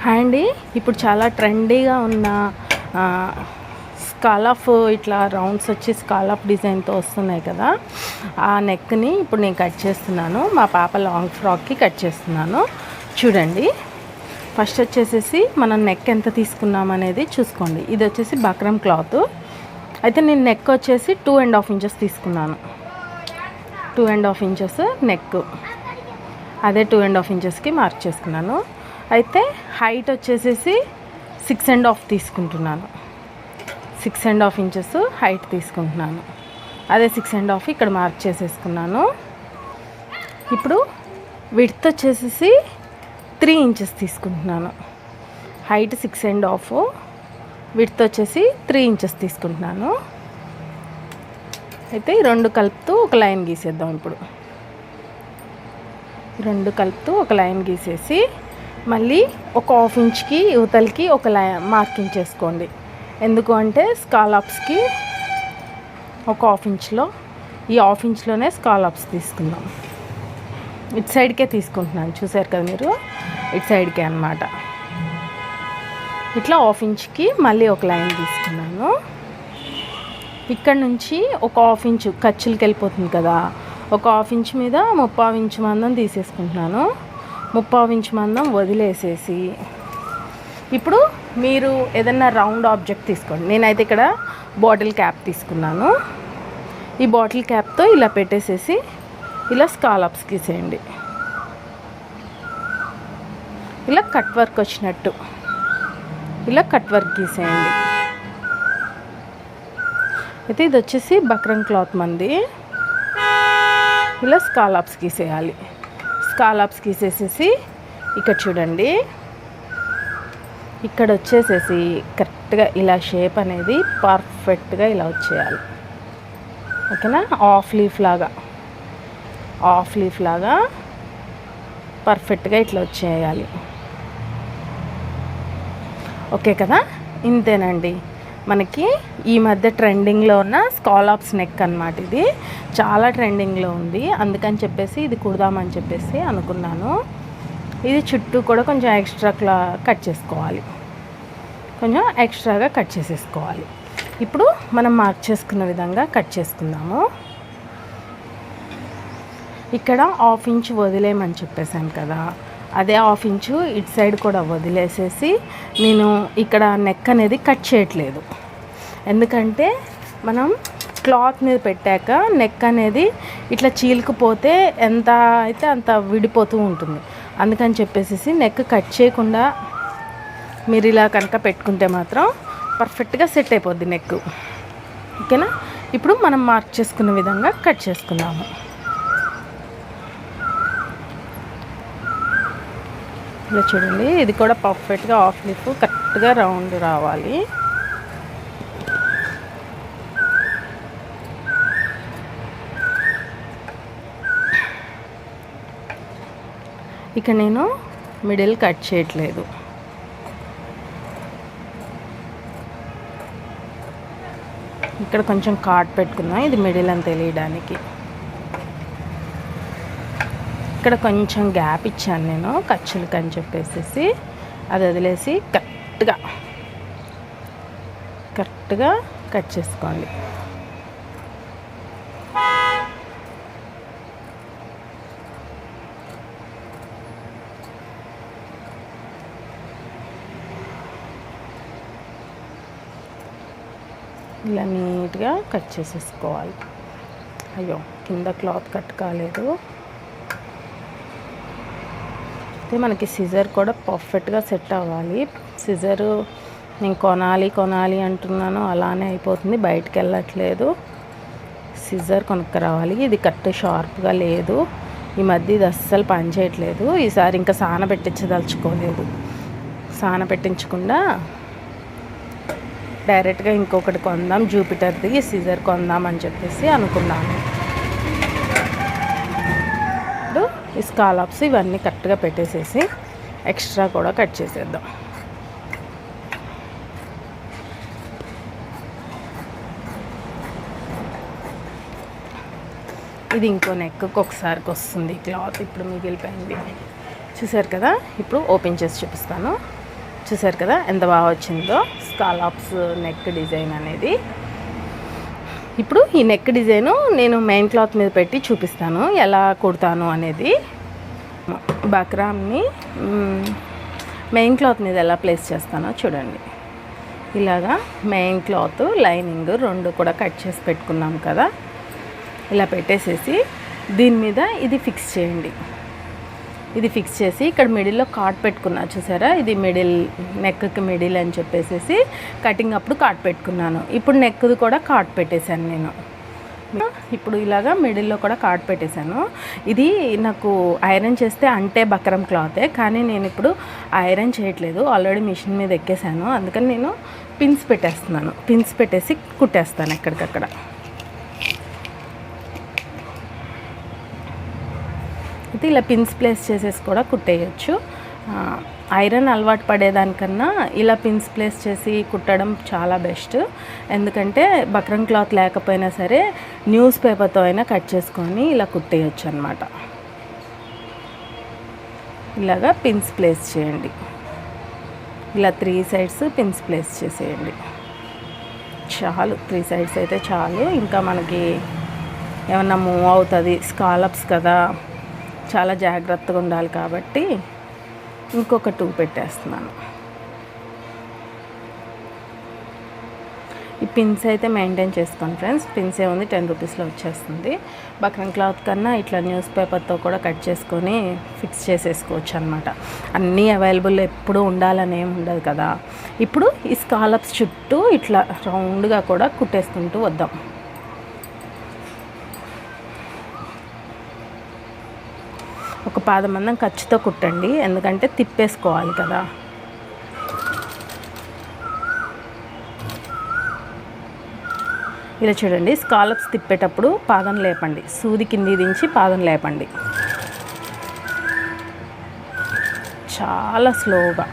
Hi అండి. ఇప్పుడు చాలా ట్రెండీగా ఉన్న స్కాలఫ్ ఇట్లా రౌండ్స్ వచ్చి స్కాలఫ్ డిజైన్తో వస్తున్నాయి కదా, ఆ నెక్ని ఇప్పుడు నేను కట్ చేస్తున్నాను. మా పాప లాంగ్ ఫ్రాక్కి కట్ చేస్తున్నాను. చూడండి, ఫస్ట్ వచ్చేసేసి మనం నెక్ ఎంత తీసుకున్నాం అనేది చూసుకోండి. ఇది వచ్చేసి బక్రమ్ క్లాత్. అయితే నేను నెక్ వచ్చేసి 2.5 ఇంచెస్ తీసుకున్నాను. 2.5 ఇంచెస్ నెక్, అదే 2.5 ఇంచెస్కి మార్క్ చేసుకున్నాను. అయితే హైట్ వచ్చేసేసి 6.5 తీసుకుంటున్నాను. 6.5 ఇంచెస్ హైట్ తీసుకుంటున్నాను. అదే 6.5 ఇక్కడ మార్క్ చేసేసుకున్నాను. ఇప్పుడు విడ్త్ వచ్చేసేసి 3 ఇంచెస్ తీసుకుంటున్నాను. హైట్ 6.5, విడ్త్ వచ్చేసి 3 ఇంచెస్ తీసుకుంటున్నాను. అయితే ఈ రెండు కలుపుతూ ఒక లైన్ గీసేద్దాం. ఇప్పుడు రెండు కలుపుతూ ఒక లైన్ గీసేసి మళ్ళీ ఒక 1/2 ఇంచ్కి యువతలకి ఒక మార్కింగ్ చేసుకోండి. ఎందుకు అంటే స్కాలప్స్కి ఒక 1/2 ఇంచ్లో, ఈ 1/2 ఇంచ్లోనే స్కాలప్స్ తీసుకుందాం. ఇటు సైడ్కే తీసుకుంటున్నాను, చూసారు కదా మీరు, ఇటు సైడ్కే అన్నమాట. ఇట్లా 1/2 ఇంచ్కి మళ్ళీ ఒక లైన్ తీసుకున్నాను. ఇక్కడ నుంచి ఒక 1/2 ఇంచు ఖర్చులకి వెళ్ళిపోతుంది కదా, ఒక 1/2 ఇంచ్ మీద 3/4 ఇంచు మందం తీసేసుకుంటున్నాను. 3/4 ఇంచు మందం వదిలేసేసి ఇప్పుడు మీరు ఏదన్నా రౌండ్ ఆబ్జెక్ట్ తీసుకోండి. నేనైతే ఇక్కడ బాటిల్ క్యాప్ తీసుకున్నాను. ఈ బాటిల్ క్యాప్తో ఇలా పెట్టేసేసి ఇలా స్కాలప్స్ గీసేయండి. ఇలా కట్ వర్క్ వచ్చినట్టు ఇలా కట్ వర్క్ గీసేయండి. అయితే ఇది వచ్చేసి బక్రమ్ క్లాత్ మంది. ఇలా స్కాలప్స్ గీసేయాలి. స్కాలప్స్ గీసేసేసి ఇక్కడ చూడండి, ఇక్కడ వచ్చేసేసి కరెక్ట్గా ఇలా షేప్ అనేది పర్ఫెక్ట్గా ఇలా వచ్చేయాలి. ఓకేనా? హాఫ్ లీఫ్ లాగా పర్ఫెక్ట్గా ఇట్లా వచ్చేయాలి. ఓకే కదా? ఇంతేనండి మనకి ఈ మధ్య ట్రెండింగ్లో ఉన్న స్కాలప్స్ నెక్ అన్నమాట. ఇది చాలా ట్రెండింగ్లో ఉంది, అందుకని చెప్పేసి ఇది కుడదామని చెప్పేసి అనుకున్నాను. ఇది చుట్టూ కూడా కొంచెం ఎక్స్ట్రా కట్ చేసుకోవాలి, కొంచెం ఎక్స్ట్రాగా కట్ చేసేసుకోవాలి. ఇప్పుడు మనం మార్క్ చేసుకున్న విధంగా కట్ చేసుకుందాము. ఇక్కడ 1/2 ఇంచ్ వదిలేయమని చెప్పేసాను కదా, అదే 1/2 ఇంచు ఇటు సైడ్ కూడా వదిలేసేసి నేను ఇక్కడ నెక్ అనేది కట్ చేయట్లేదు. ఎందుకంటే మనం క్లాత్ మీద పెట్టాక నెక్ అనేది ఇట్లా చీలుకుపోతే ఎంత అయితే అంత విడిపోతూ ఉంటుంది. అందుకని చెప్పేసి నెక్ కట్ చేయకుండా మీరు ఇలా కనుక పెట్టుకుంటే మాత్రం పర్ఫెక్ట్గా సెట్ అయిపోద్ది నెక్. ఓకేనా? ఇప్పుడు మనం మార్క్ చేసుకున్న విధంగా కట్ చేసుకుందాము. ఇలా చూడండి, ఇది కూడా పర్ఫెక్ట్గా హాఫ్ లీఫ్ కరెక్ట్గా రౌండ్ రావాలి. ఇక నేను మిడిల్ కట్ చేయట్లేదు. ఇక్కడ కొంచెం కాట్ పెట్టుకుందాం, ఇది మిడిల్ అని తెలియడానికి. ఇక్కడ కొంచెం గ్యాప్ ఇచ్చాను నేను ఖర్చులకి అని చెప్పేసి, అది వదిలేసి కరెక్ట్గా కట్ చేసుకోండి. ఇలా నీట్గా కట్ చేసేసుకోవాలి. అయ్యో, కింద క్లాత్ కట్ కాలేదు. అయితే మనకి సిజర్ కూడా పర్ఫెక్ట్గా సెట్ అవ్వాలి. సిజరు నేను కొనాలి అంటున్నాను, అలానే అయిపోతుంది, బయటికి వెళ్ళట్లేదు. సిజర్ కొనుక్కరావాలి. ఇది కట్ షార్ప్గా లేదు, ఈ మధ్య ఇది అస్సలు పని చేయట్లేదు. ఈసారి ఇంకా సానబెట్టించదలుచుకోలేదు. సానబెట్టించకుండా డైరెక్ట్గా ఇంకొకటి కొందాం, జూపిటర్ది సిజర్ కొందాం అని చెప్పేసి అనుకున్నాను. ఇప్పుడు ఈ స్కాలప్స్ ఇవన్నీ కరెక్ట్గా పెట్టేసేసి ఎక్స్ట్రా కూడా కట్ చేసేద్దాం. ఇది ఇంకో నెక్కి ఒకసారికి వస్తుంది క్లాత్. ఇప్పుడు మిగిలిపోయింది చూసారు కదా. ఇప్పుడు ఓపెన్ చేసి చూపిస్తాను. చూసారు కదా ఎంత బాగా వచ్చిందో స్కాలప్స్ నెక్ డిజైన్ అనేది. ఇప్పుడు ఈ నెక్ డిజైను నేను మెయిన్ క్లాత్ మీద పెట్టి చూపిస్తాను ఎలా కుడతాను అనేది. బక్రామ్ని మెయిన్ క్లాత్ మీద ఎలా ప్లేస్ చేస్తానో చూడండి. ఇలాగా మెయిన్ క్లాత్ లైనింగ్ రెండు కూడా కట్ చేసి పెట్టుకున్నాం కదా, ఇలా పెట్టేసేసి దీని మీద ఇది ఫిక్స్ చేయండి. ఇది ఫిక్స్ చేసి ఇక్కడ మిడిల్లో కాట్ పెట్టుకున్నా చూసారా, ఇది మిడిల్ నెక్కి మిడిల్ అని చెప్పేసి కటింగ్ అప్పుడు కాట్ పెట్టుకున్నాను. ఇప్పుడు నెక్ది కూడా కాట్ పెట్టేశాను నేను. ఇప్పుడు ఇలాగా మిడిల్లో కూడా కాట్ పెట్టేశాను. ఇది నాకు ఐరన్ చేస్తే అంటే బక్రం క్లాతే, కానీ నేను ఇప్పుడు ఐరన్ చేయట్లేదు, ఆల్రెడీ మిషన్ మీద ఎక్కేసాను. అందుకని నేను పిన్స్ పెట్టేస్తున్నాను. పిన్స్ పెట్టేసి కుట్టేస్తాను ఎక్కడికక్కడ. అయితే ఇలా పిన్స్ ప్లేస్ చేసేసి కూడా కుట్టేయచ్చు. ఐరన్ అలవాటు పడేదానికన్నా ఇలా పిన్స్ ప్లేస్ చేసి కుట్టడం చాలా బెస్ట్. ఎందుకంటే బక్రం క్లాత్ లేకపోయినా సరే న్యూస్ పేపర్తో అయినా కట్ చేసుకొని ఇలా కుట్టేయచ్చు అన్నమాట. ఇలాగా పిన్స్ ప్లేస్ చేయండి. ఇలా 3 సైడ్స్ పిన్స్ ప్లేస్ చేసేయండి. చాలు, 3 సైడ్స్ అయితే చాలు. ఇంకా మనకి ఏమన్నా మూవ్ అవుతుంది, స్కాలప్స్ కదా, చాలా జాగ్రత్తగా ఉండాలి కాబట్టి ఇంకొక 2 పెట్టేస్తున్నాను. ఈ పిన్స్ అయితే మెయింటైన్ చేసుకోండి ఫ్రెండ్స్. పిన్స్ ఏముంది 10 రూపీస్లో వచ్చేస్తుంది. బక్రం క్లాత్ కన్నా ఇట్లా న్యూస్ పేపర్తో కూడా కట్ చేసుకొని ఫిక్స్ చేసేసుకోవచ్చు అనమాట. అన్నీ అవైలబుల్ ఎప్పుడు ఉండాలని ఏమి ఉండదు కదా. ఇప్పుడు ఈ స్కాలప్స్ చుట్టూ ఇట్లా రౌండ్గా కూడా కుట్టేసుకుంటూ వద్దాం. ఒక పాదమందం ఖర్చుతో కుట్టండి, ఎందుకంటే తిప్పేసుకోవాలి కదా. ఇలా చూడండి, స్కాలప్స్ తిప్పేటప్పుడు పాదం లేపండి, సూది కింది దించి పాదం లేపండి. చాలా స్లోగా.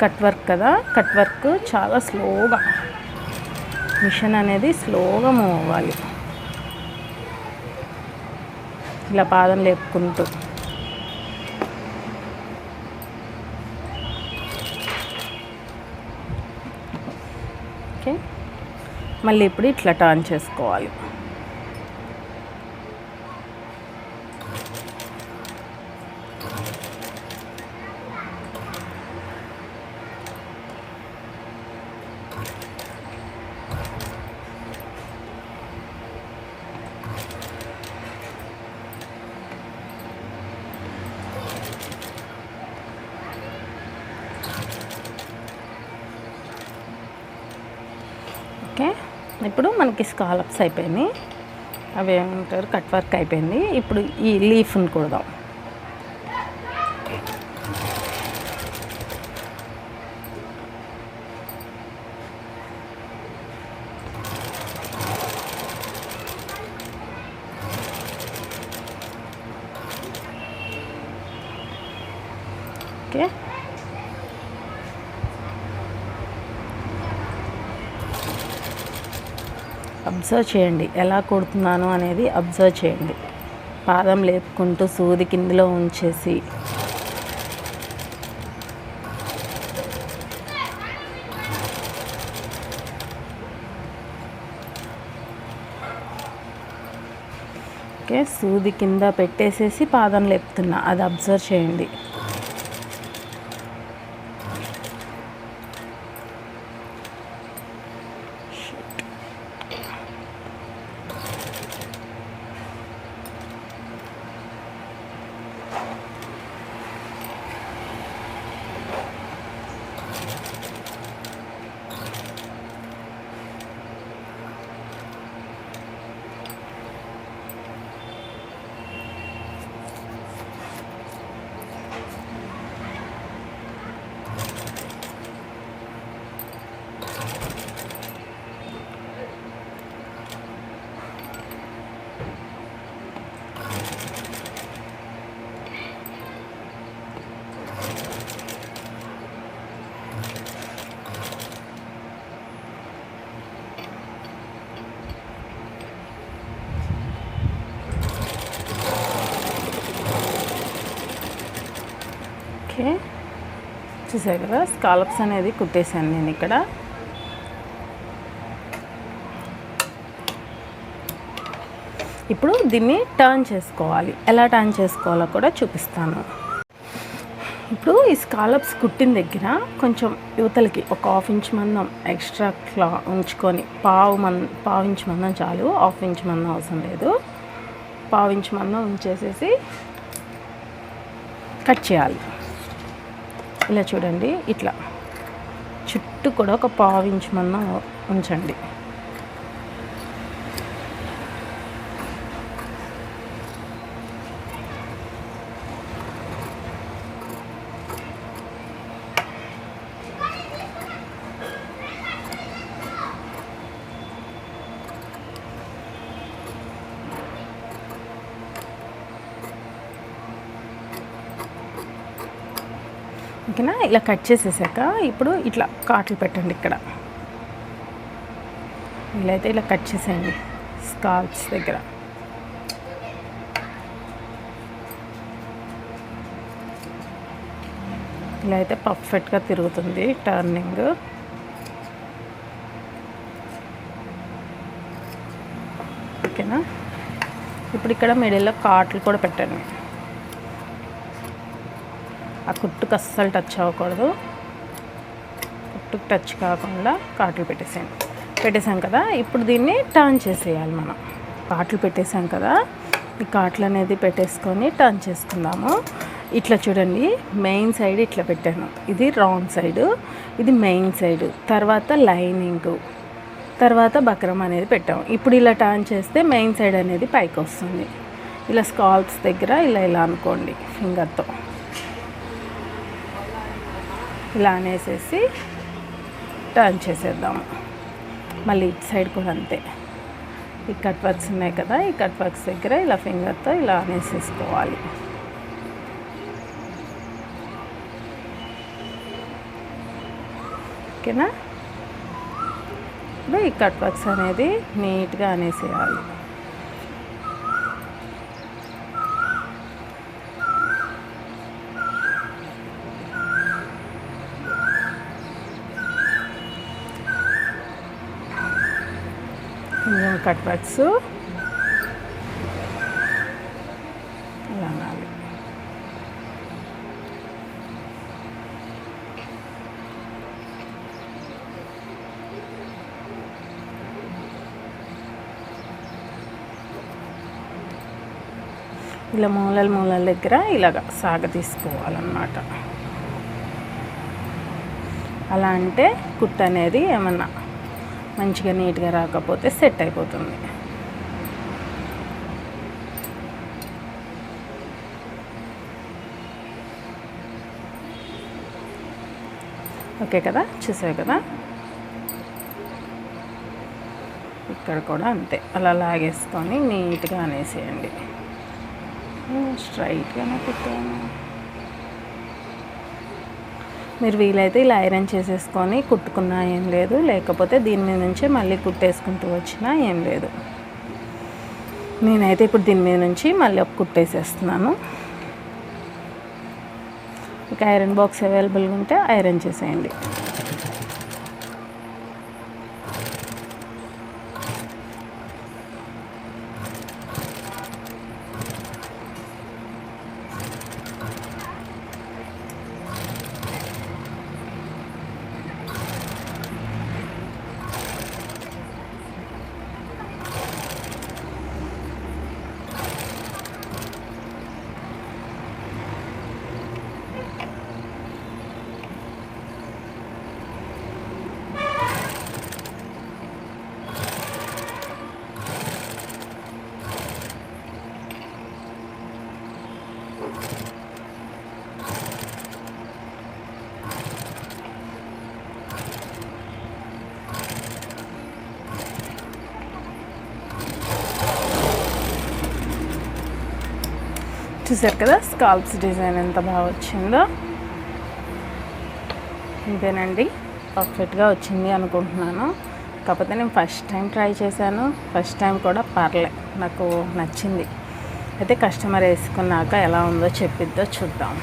కట్ వర్క్ కదా, కట్ వర్క్ చాలా స్లోగా, మిషన్ అనేది స్లోగా మూవ్ అవ్వాలి. ఇలా పాదం లేపుకుంటూ. ఓకే, మళ్ళీ ఇప్పుడు ఇట్లా టర్న్ చేసుకోవాలి. ఓకే, ఇప్పుడు మనకి స్కాలప్స్ అయిపోయినాయి, అవి ఏమంటారు కట్ వర్క్ అయిపోయింది. ఇప్పుడు ఈ లీఫ్ని కుడదాం. ఓకే, అబ్జర్వ్ చేయండి ఎలా కుడుతున్నాను అనేది. అబ్జర్వ్ చేయండి, పాదం లేపుకుంటూ సూది కిందలో ఉంచేసి ఓకే, సూది కింద పెట్టేసేసి పాదం లేపుతున్నా, అది అబ్జర్వ్ చేయండి. ఓకే, చూసారు కదా స్కాలప్స్ అనేది కుట్టేశాను నేను ఇక్కడ. ఇప్పుడు దీన్ని టర్న్ చేసుకోవాలి. ఎలా టర్న్ చేసుకోవాలో కూడా చూపిస్తాను. ఇప్పుడు ఈ స్కాలప్స్ కుట్టిన దగ్గర కొంచెం యువతలకి ఒక 1/2 ఇంచ్ మందం ఎక్స్ట్రా ఉంచుకొని, పావు ఇంచ్ మందం చాలు, 1/2 ఇంచ్ మందం అవసరం లేదు. 1/2 ఇంచ్ మందం ఉంచేసేసి కట్ చేయాలి. ఇలా చూడండి, ఇట్లా చుట్టూ కూడా ఒక 1/2 ఇంచ్ మందం ఉంచండి. ఓకేనా, ఇలా కట్ చేసేసాక ఇప్పుడు ఇట్లా కాట్లు పెట్టండి. ఇక్కడ ఇలా అయితే ఇలా కట్ చేసేయండి స్కాల్ప్స్ దగ్గర. ఇలా అయితే పర్ఫెక్ట్గా తిరుగుతుంది టర్నింగ్. ఓకేనా, ఇప్పుడు ఇక్కడ మిడిల్లో కాట్లు కూడా పెట్టండి. ఆ కుట్టుకు అస్సలు టచ్ అవ్వకూడదు. కుట్టుకు టచ్ కాకుండా కాట్లు పెట్టేసాం కదా. ఇప్పుడు దీన్ని టర్న్ చేసేయాలి మనం. కాట్లు పెట్టేసాం కదా, ఈ కాట్లు అనేది పెట్టేసుకొని టర్న్ చేసుకుందాము. ఇట్లా చూడండి, మెయిన్ సైడ్ ఇట్లా పెట్టాను, ఇది రాంగ్ సైడు, ఇది మెయిన్ సైడు, తర్వాత లైనింగ్, తర్వాత బక్రం అనేది పెట్టాము. ఇప్పుడు ఇలా టర్న్ చేస్తే మెయిన్ సైడ్ అనేది పైకి వస్తుంది. ఇలా స్కాల్ప్స్ దగ్గర ఇలా అనుకోండి ఫింగర్తో, ఇలా అనేసేసి టర్న్ చేసేద్దాము. మళ్ళీ ఇటు సైడ్ కూడా అంతే. ఈ కట్ వర్క్స్ ఉన్నాయి కదా, ఈ కట్ వర్క్స్ దగ్గర ఇలా ఫింగర్తో ఇలా అనేసేసుకోవాలి. ఓకేనా, ఇప్పుడు ఈ కట్ వర్క్స్ అనేది నీట్గా అనేసేయాలి. కొంచెం కట్ వర్క్స్ ఇలా అనాలి. ఇలా మూలల దగ్గర ఇలాగ సాగ తీసుకోవాలన్నమాట. అలా అంటే కుట్టు అనేది ఏమన్నా మంచిగా నీట్గా రాకపోతే సెట్ అయిపోతుంది. ఓకే కదా, చూసావు కదా. ఇక్కడ కూడా అంతే, అలా లాగేసుకొని నీట్గా అనేసేయండి. స్ట్రైట్గానే కుట్టాను. మీరు వీలైతే ఇలా ఐరన్ చేసేసుకొని కుట్టుకున్నా ఏం లేదు, లేకపోతే దీని మీద నుంచే మళ్ళీ కుట్టేసుకుంటూ వచ్చినా ఏం లేదు. నేనైతే ఇప్పుడు దీని మీద నుంచి మళ్ళీ ఒక కుట్టేసేస్తున్నాను. ఇక ఐరన్ బాక్స్ అవైలబుల్గా ఉంటే ఐరన్ చేసేయండి. చూసారు కదా స్కాల్ప్స్ డిజైన్ ఎంత బాగా వచ్చిందో. ఇంతేనండి, పర్ఫెక్ట్గా వచ్చింది అనుకుంటున్నాను. కాకపోతే నేను ఫస్ట్ టైం ట్రై చేశాను, ఫస్ట్ టైం కూడా నాకు నచ్చింది. అయితే కస్టమర్ వేసుకున్నాక ఎలా ఉందో చెప్పిద్దో చూద్దాం.